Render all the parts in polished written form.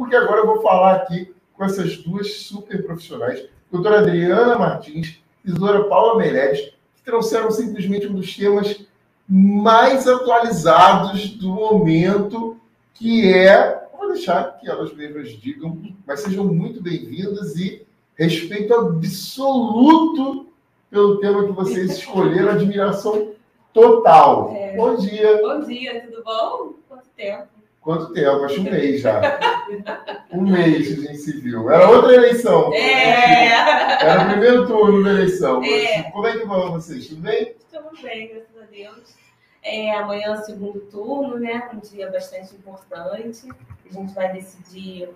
porque agora eu vou falar aqui com essas duas super profissionais, doutora Adriana Martins e doutora Paula Meirelles, que trouxeram simplesmente um dos temas mais atualizados do momento, que é, vou deixar que elas mesmas digam, mas sejam muito bem-vindas e respeito absoluto pelo tema que vocês escolheram, admiração total. Bom dia. Bom dia, tudo bom? Quanto tempo? Quanto tempo? Acho um mês já. Um mês que a gente se viu. Era outra eleição. Era o primeiro turno da eleição. Como é que vão vocês? Tudo bem? Estamos bem, graças a Deus. Amanhã é o segundo turno, né? Um dia bastante importante. A gente vai decidir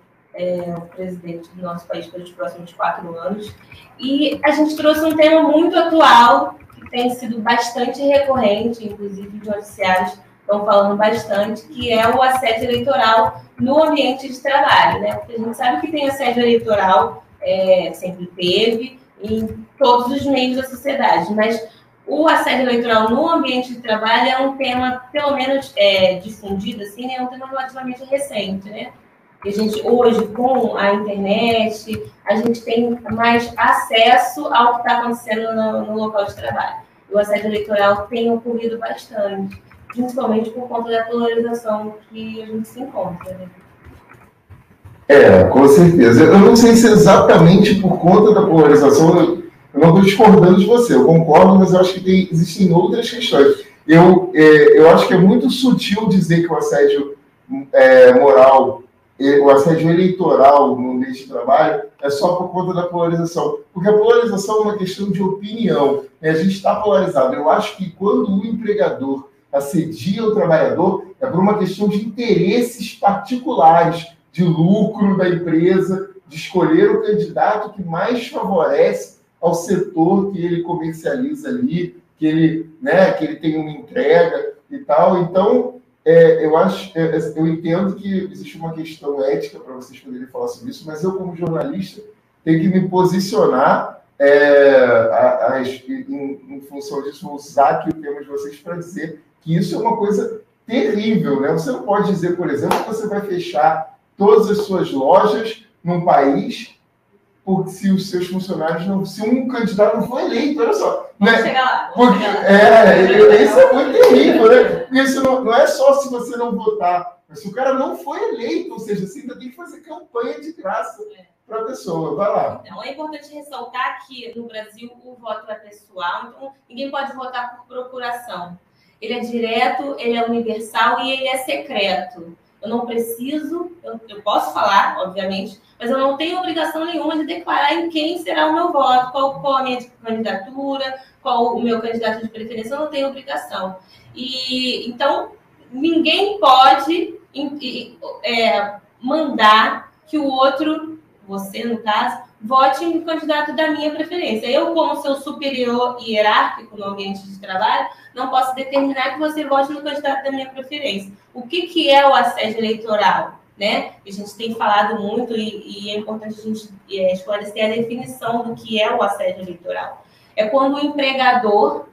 o presidente do nosso país pelos próximos 4 anos. E a gente trouxe um tema muito atual, que tem sido bastante recorrente, inclusive os noticiários estão falando bastante, que é o assédio eleitoral no ambiente de trabalho, né? Porque a gente sabe que tem assédio eleitoral, sempre teve, em todos os meios da sociedade, mas o assédio eleitoral no ambiente de trabalho é um tema, pelo menos difundido, assim, é um tema relativamente recente, né? E a gente, hoje, com a internet, a gente tem mais acesso ao que está acontecendo no local de trabalho. O assédio eleitoral tem ocorrido bastante, principalmente por conta da polarização que a gente se encontra, né? Com certeza. Eu não sei se exatamente por conta da polarização, eu não estou discordando de você, eu concordo, mas eu acho que existem outras questões. Eu acho que é muito sutil dizer que o assédio moral, o assédio eleitoral no ambiente de trabalho é só por conta da polarização. Porque a polarização é uma questão de opinião, né? A gente está polarizado. Eu acho que quando o empregador assedia o trabalhador, é por uma questão de interesses particulares, de lucro da empresa, de escolher o candidato que mais favorece ao setor que ele comercializa ali, que ele tem uma entrega e tal. Então, eu entendo que existe uma questão ética para vocês poderem falar sobre isso, mas eu, como jornalista, tenho que me posicionar em função disso, vou usar aqui o tema de vocês para dizer que isso é uma coisa terrível, né? Você não pode dizer, por exemplo, que você vai fechar todas as suas lojas num país porque se os seus funcionários não... Se um candidato não for eleito, olha só. Vamos chegar lá. Isso é muito terrível, né? Porque isso não é só se você não votar, mas se o cara não foi eleito, ou seja, você ainda tem que fazer campanha de graça para a pessoa. Vai lá. Então, é importante ressaltar que no Brasil o voto é pessoal, então ninguém pode votar por procuração. Ele é direto, ele é universal e ele é secreto. Eu não preciso, eu posso falar, obviamente, mas eu não tenho obrigação nenhuma de declarar em quem será o meu voto, qual a minha candidatura, qual o meu candidato de preferência, eu não tenho obrigação. E então, ninguém pode mandar que o outro, você no caso, vote em um candidato da minha preferência. Eu, como seu superior hierárquico no ambiente de trabalho, não posso determinar que você vote no candidato da minha preferência. O que é o assédio eleitoral? Né? A gente tem falado muito e é importante a gente esclarecer a definição do que é o assédio eleitoral. É quando o empregador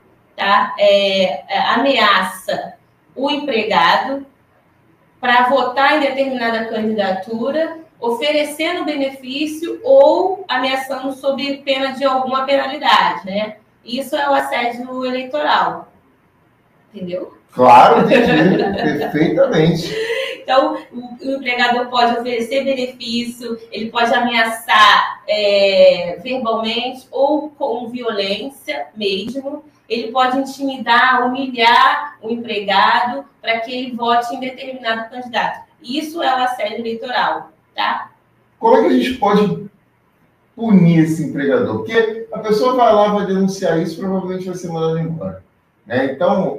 ameaça o empregado para votar em determinada candidatura, oferecendo benefício ou ameaçando sob pena de alguma penalidade, né? Isso é o assédio eleitoral. Entendeu? Claro, entendi. Perfeitamente. Então, o empregador pode oferecer benefício, ele pode ameaçar verbalmente ou com violência mesmo. Ele pode intimidar, humilhar o empregado para que ele vote em determinado candidato. Isso é o assédio eleitoral, tá? Como é que a gente pode punir esse empregador? Porque a pessoa vai lá, vai denunciar isso, provavelmente vai ser mandada embora. Né? Então,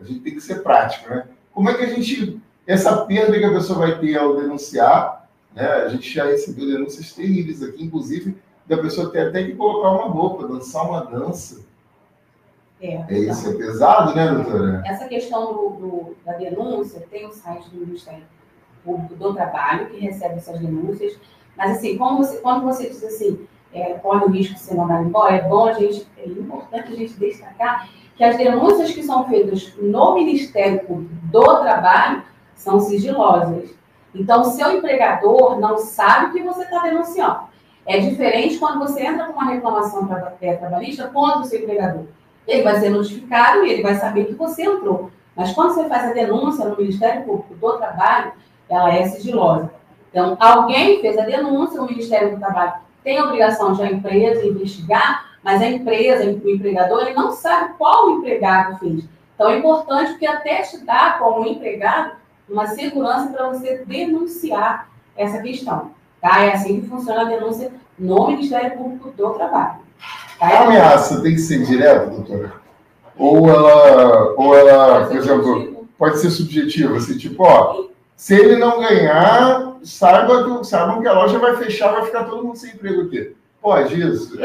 a gente tem que ser prático, né? Como é que a gente... Essa perda que a pessoa vai ter ao denunciar, né? A gente já recebeu denúncias terríveis aqui, inclusive, da pessoa ter até que colocar uma roupa, dançar uma dança. Isso é pesado, né, doutora? Essa questão da denúncia, tem o site do Ministério Público do Trabalho, que recebe essas denúncias, mas, assim, quando você diz assim, corre o risco de ser mandado embora, é importante a gente destacar que as denúncias que são feitas no Ministério Público do Trabalho são sigilosas. Então, o seu empregador não sabe o que você está denunciando. É diferente quando você entra com uma reclamação trabalhista contra o seu empregador. Ele vai ser notificado e ele vai saber que você entrou. Mas quando você faz a denúncia no Ministério Público do Trabalho, ela é sigilosa. Então, alguém fez a denúncia, o Ministério do Trabalho tem a obrigação de a empresa investigar, mas a empresa, o empregador, ele não sabe qual o empregado fez. Então, é importante porque até te dá, como empregado, uma segurança para você denunciar essa questão. Tá? É assim que funciona a denúncia no Ministério Público do Trabalho. Tá? A ameaça tem que ser direta, doutora? Ou ela, por exemplo, pode ser subjetiva, assim, tipo, ó, se ele não ganhar, saibam que a loja vai fechar, vai ficar todo mundo sem emprego aqui. Pode isso?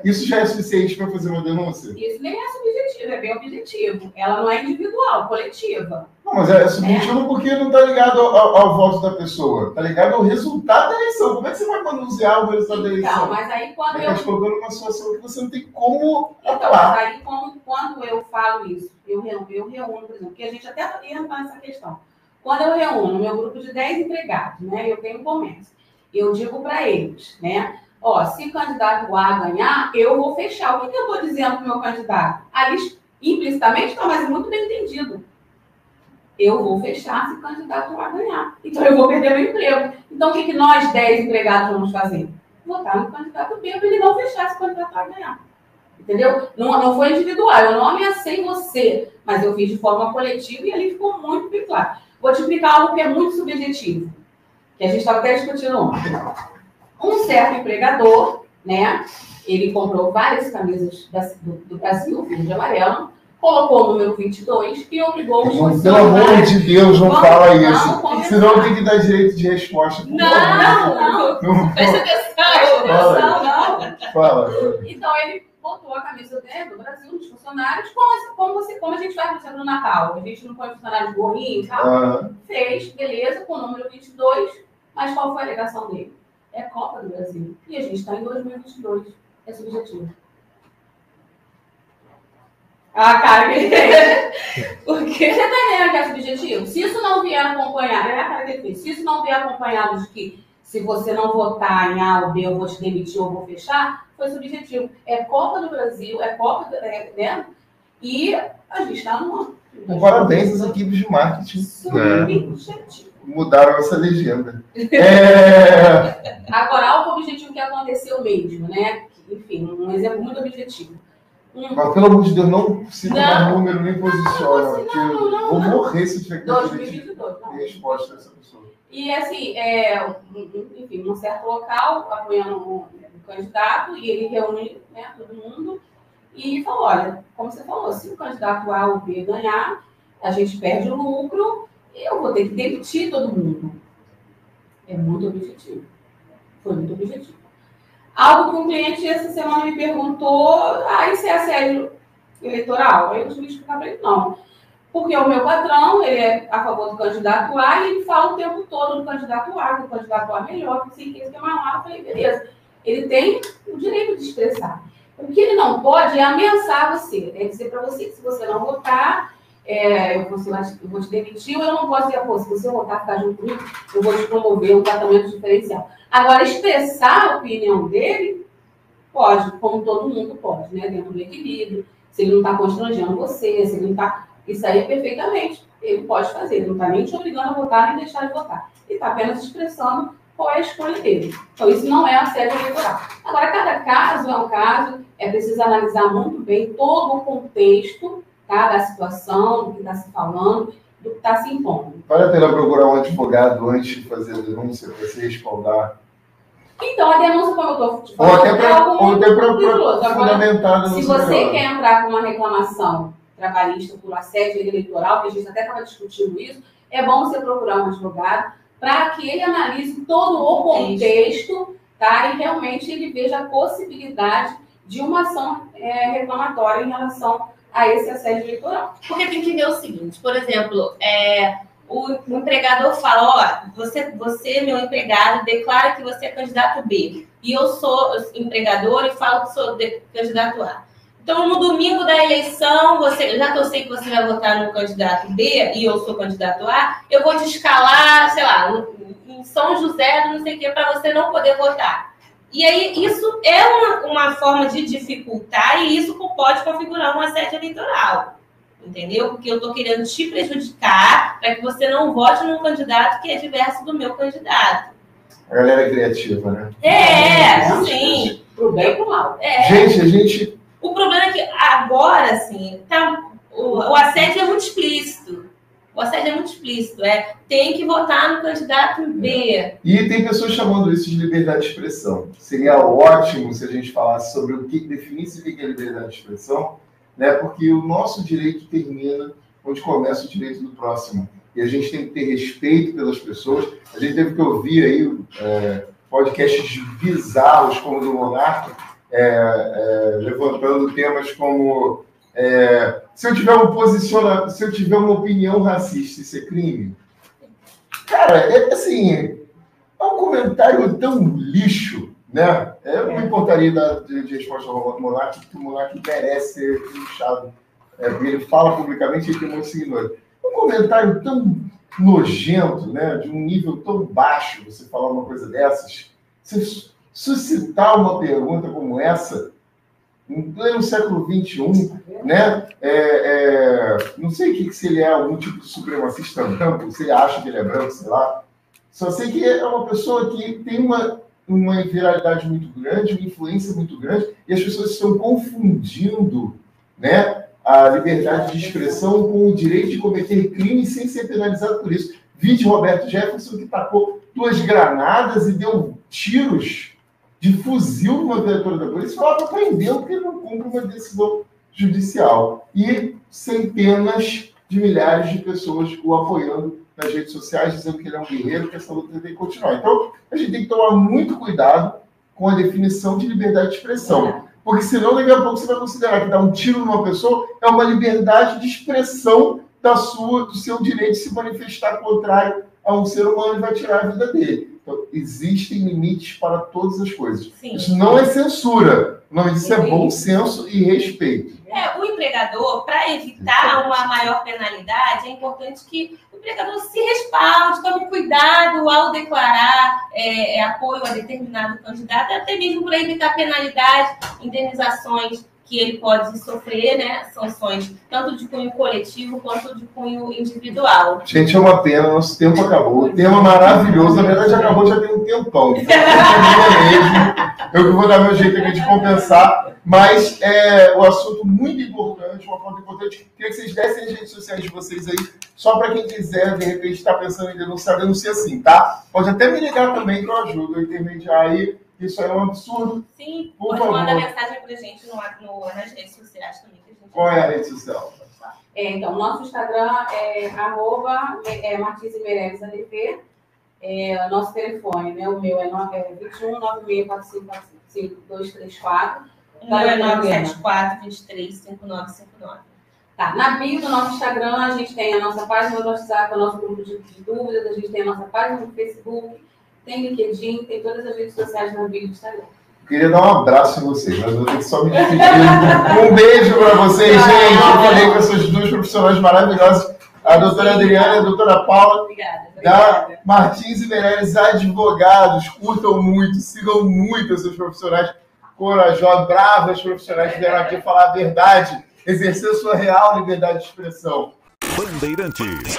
Isso já é suficiente para fazer uma denúncia? Isso nem é subjetivo, é bem objetivo. Ela não é individual, coletiva. Não, mas é subjetivo porque não está ligado ao voto da pessoa. Está ligado ao resultado da eleição. Como é que você vai manusear o resultado da eleição? Então, mas aí quando eu... Está colocando numa situação que você não tem como atuar. Então, mas aí quando eu falo isso, eu reúno, por exemplo, porque a gente até entra nessa questão. Quando eu reúno meu grupo de 10 empregados, né, eu tenho comércio, eu digo para eles, né, ó, se o candidato A ganhar, eu vou fechar. O que eu estou dizendo para o meu candidato? Ali, implicitamente, está, mas muito bem entendido. Eu vou fechar se o candidato A ganhar. Então, eu vou perder meu emprego. Então, o que nós 10 empregados vamos fazer? Votar no candidato B para ele não fechar se o candidato A ganhar. Entendeu? Não foi individual. Eu não ameacei você, mas eu fiz de forma coletiva e ali ficou muito bem claro. Vou te explicar algo que é muito subjetivo, que a gente estava até discutindo ontem. Um certo empregador, né, ele comprou várias camisas do Brasil, verde e amarelo, colocou o número 22 e obrigou os funcionários... Pelo amor de Deus, não fala isso. Senão tem que dar direito de resposta. Não. Presta atenção. Não. Fala. Então, ele botou a camisa do Brasil nos funcionários, como a gente faz, por exemplo, no Natal. A gente não põe funcionário de gorrinho e tal. Fez, beleza, com o número 22, mas qual foi a alegação dele? É Copa do Brasil. E a gente está em 2022. É subjetivo. Ah, cara, que Por quê? Você está entendendo que é subjetivo? Se isso não vier acompanhado, é a cara que fez. Se isso não vier acompanhado de que se você não votar em A ou B, eu vou te demitir ou vou fechar, foi subjetivo. É Copa do Brasil, é Copa, né? E a gente está no... Parabéns às equipes de marketing. Subjetivo. Mudaram essa legenda. Agora, algo objetivo que aconteceu mesmo, né? Enfim, um exemplo muito objetivo. Mas, pelo amor de Deus, não cita mais número nem posiciona. Não. Vou morrer se tiver que 2022, resposta dessa pessoa. E, assim, enfim, num certo local, apoiando o candidato, e ele reúne, né, todo mundo e falou, olha, como você falou, se o candidato A ou B ganhar, a gente perde o lucro e eu vou ter que demitir todo mundo. É muito objetivo. Foi muito objetivo. Algo que um cliente essa semana me perguntou, isso é assédio eleitoral? Aí eu tive que explicar para ele, não. Porque o meu patrão, ele é a favor do candidato A e ele fala o tempo todo do candidato A, que o candidato A é melhor, que sei que é mais lá. Eu falei, beleza. Ele tem o direito de expressar. O que ele não pode é ameaçar você. É dizer para você que se você não votar, eu vou te demitir, ou eu não posso dizer, se você votar, ficar junto comigo, eu vou te promover um tratamento diferencial. Agora, expressar a opinião dele, pode, como todo mundo pode, né? Dentro do equilíbrio. Se ele não está constrangendo você, se ele não está... Isso aí é perfeitamente. Ele pode fazer. Ele não está nem te obrigando a votar, nem deixar de votar. Ele está apenas expressando qual é a escolha dele. Então, isso não é assédio eleitoral. Agora, cada caso é um caso. É preciso analisar muito bem todo o contexto, tá, da situação, do que está se falando, do que está se impondo. Vale a pena procurar um advogado antes de fazer a denúncia para se respaldar? Então, a denúncia, como eu estou te falando, ou até para fundamentar. Se você quer entrar com uma reclamação trabalhista por assédio eleitoral, que a gente até estava discutindo isso, é bom você procurar um advogado para que ele analise todo o contexto, tá? E realmente ele veja a possibilidade de uma ação reclamatória em relação a esse assédio eleitoral. Porque tem que ver o seguinte, por exemplo, o empregador fala, você, meu empregado, declara que você é candidato B, e eu sou empregador e falo que sou candidato A. Então, no domingo da eleição, já que eu sei que você vai votar no candidato B e eu sou candidato A, eu vou te escalar, sei lá, em São José, não sei o que, para você não poder votar. E aí, isso é uma forma de dificultar e isso pode configurar um assédio eleitoral, entendeu? Porque eu estou querendo te prejudicar para que você não vote num candidato que é diverso do meu candidato. A galera é criativa, né? Sim. Pro bem e pro mal. Gente... O problema é que agora, assim, o assédio é muito explícito. O assédio é muito explícito. Tem que votar no candidato B. E tem pessoas chamando isso de liberdade de expressão. Seria ótimo se a gente falasse sobre o que definisse o que é liberdade de expressão, né? Porque o nosso direito termina onde começa o direito do próximo. E a gente tem que ter respeito pelas pessoas. A gente teve que ouvir aí podcasts bizarros como o do Monarca, levantando temas como se eu tiver uma opinião racista, isso é crime? Cara, é um comentário tão lixo, né? Eu não me importaria de resposta ao Monarca, porque o Monarca merece ser lixado. Porque ele fala publicamente e ele tem muitos seguidores. Um comentário tão nojento, né? De um nível tão baixo, você falar uma coisa dessas, você suscitar uma pergunta como essa, em pleno século XXI, né? Não sei se ele é algum tipo de supremacista branco, se ele acha que ele é branco, sei lá. Só sei que é uma pessoa que tem uma viralidade muito grande, uma influência muito grande, e as pessoas estão confundindo, né, a liberdade de expressão com o direito de cometer crimes sem ser penalizado por isso. Vide Roberto Jefferson, que tacou 2 granadas e deu tiros de fuzil numa viatura da polícia, falava para prender porque ele não cumpre uma decisão judicial. E centenas de milhares de pessoas o apoiando nas redes sociais, dizendo que ele é um guerreiro, que essa luta tem que continuar. Então, a gente tem que tomar muito cuidado com a definição de liberdade de expressão. Porque senão, daqui a pouco, você vai considerar que dar um tiro numa pessoa é uma liberdade de expressão do seu direito de se manifestar contrário a um ser humano e vai tirar a vida dele. Então, existem limites para todas as coisas. Sim. Isso não é censura. O nome disso é bom senso e respeito. O empregador, para evitar uma maior penalidade, é importante que o empregador se respalde, tome cuidado ao declarar apoio a determinado candidato, até mesmo para evitar penalidade, indenizações que ele pode sofrer, né? Sanções tanto de cunho coletivo quanto de cunho individual. Gente, é uma pena, nosso tempo acabou. O tema maravilhoso, na verdade acabou já tem um tempão. Eu que vou dar meu jeito aqui de compensar, mas o assunto muito importante, uma pauta importante. Queria que vocês dessem as redes sociais de vocês aí, só para quem quiser, de repente, estar pensando em denunciar sim, tá? Pode até me ligar também que eu ajudo a intermediar aí. Isso é um absurdo. Sim, pode mandar mensagem pra gente nas redes sociais também. Que a gente Qual é a rede social? Então, nosso Instagram é @martinzmeirelles_ADP. Nosso telefone, né? O meu é 21 9645455234. O meu é 974 23 5959. Tá, na bio do nosso Instagram, a gente tem a nossa página do WhatsApp, o nosso grupo de dúvidas, a gente tem a nossa página no Facebook, tem LinkedIn, tem todas as redes sociais na bio do Instagram. Queria dar um abraço em vocês, mas eu vou ter que só me despedir. Um beijo para vocês, gente. Eu falei com essas 2 profissionais maravilhosas, a doutora Adriana e a doutora Paula. Obrigada. Da Martins e Meirelles, advogados. Curtam muito, sigam muito esses profissionais corajosos, bravos profissionais que vieram aqui falar a verdade, exercer sua real liberdade de expressão. Bandeirantes.